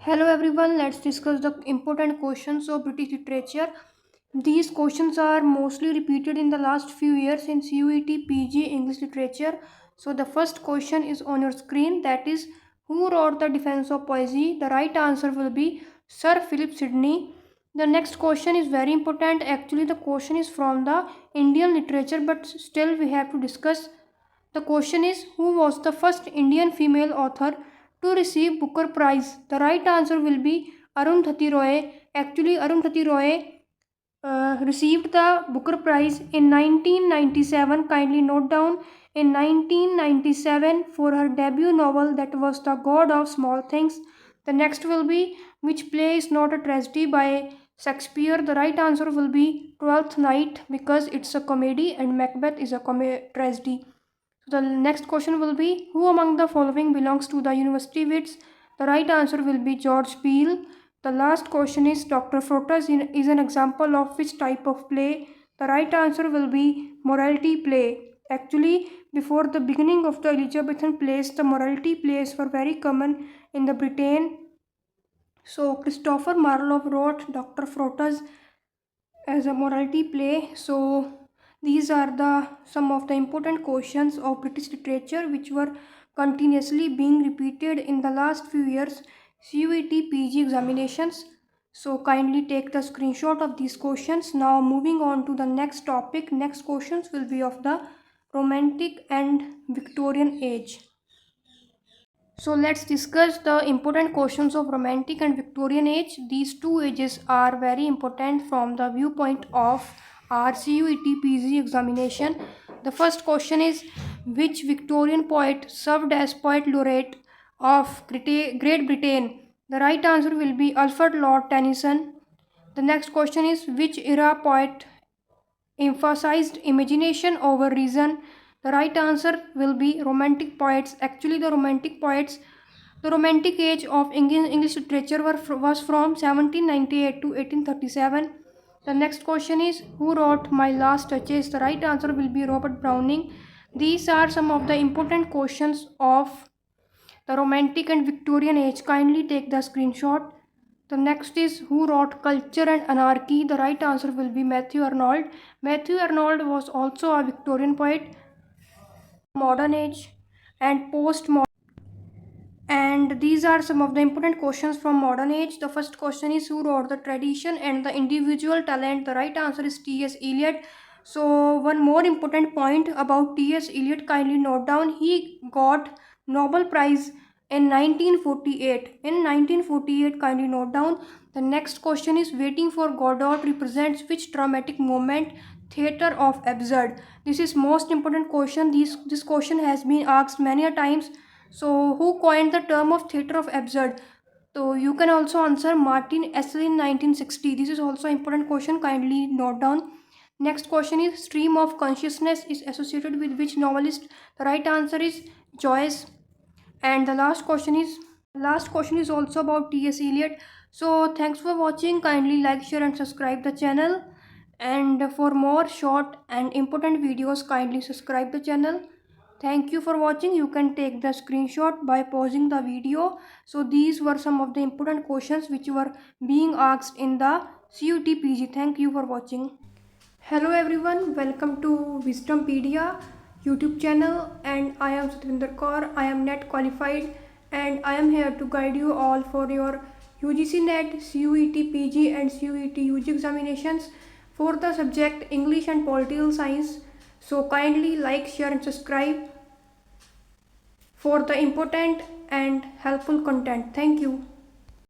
Hello everyone, let's discuss the important questions of British literature. These questions are mostly repeated in the last few years in CUET PG English literature. So the first question is on your screen, that is, who wrote the Defense of Poesy? The right answer will be Sir Philip Sidney. The next question is very important. Actually the question is from the Indian literature, but still we have to discuss. The question is, who was the first Indian female author to receive Booker Prize? The right answer will be Arundhati Roy. Actually, Arundhati Roy received the Booker Prize in 1997. Kindly note down, in 1997 for her debut novel, that was The God of Small Things. The next will be, which play is not a tragedy by Shakespeare? The right answer will be Twelfth Night, because it's a comedy and Macbeth is a tragedy. The next question will be, who among the following belongs to the university wits? The right answer will be George Peele. The last question is, Dr. Frotus is an example of which type of play? The right answer will be morality play. Actually, before the beginning of the Elizabethan plays, the morality plays were very common in the Britain. So Christopher Marlowe wrote Dr. Frotus as a morality play. So these are the some of the important questions of British literature which were continuously being repeated in the last few years CUET PG examinations. So kindly take the screenshot of these questions. Now moving on to the next topic. Next questions will be of the Romantic and Victorian age. So let's discuss the important questions of Romantic and Victorian age. These two ages are very important from the viewpoint of our CUET PG examination. The first question is, which Victorian poet served as poet laureate of Great Britain? The right answer will be Alfred Lord Tennyson. The next question is, which era poet emphasized imagination over reason? The right answer will be Romantic poets. Actually, the Romantic age of English literature was from 1798 to 1837. The next question is, who wrote My Last Touches? The right answer will be Robert Browning. These are some of the important questions of the Romantic and Victorian age. Kindly take the screenshot. The next is, who wrote Culture and Anarchy? The right answer will be Matthew Arnold. Matthew Arnold was also a Victorian poet. Modern age and postmodern. And these are some of the important questions from modern age. The first question is, who wrote The Tradition and the Individual Talent? The right answer is T.S. Eliot. So one more important point about T.S. Eliot, kindly note down, he got Nobel Prize in 1948. In 1948, kindly note down. The next question is, Waiting for Godot represents which dramatic moment? Theatre of Absurd. This is most important question. This question has been asked many a times. So who coined the term of theatre of absurd? So you can also answer Martin Esslin in 1960. This is also an important question. Kindly note down. Next question is, stream of consciousness is associated with which novelist? The right answer is Joyce. And the last question is also about T.S. Eliot. So thanks for watching. Kindly like, share and subscribe the channel. And for more short and important videos, kindly subscribe the channel. Thank you for watching. You can take the screenshot by pausing the video. So these were some of the important questions which were being asked in the CUET PG. Thank you for watching. Hello everyone, welcome to Wisdompedia YouTube channel, and I am Satvinder Kaur. I am NET qualified and I am here to guide you all for your UGC NET, CUET PG and CUET UG examinations for the subject English and Political Science. So kindly like, share and subscribe for the important and helpful content. Thank you.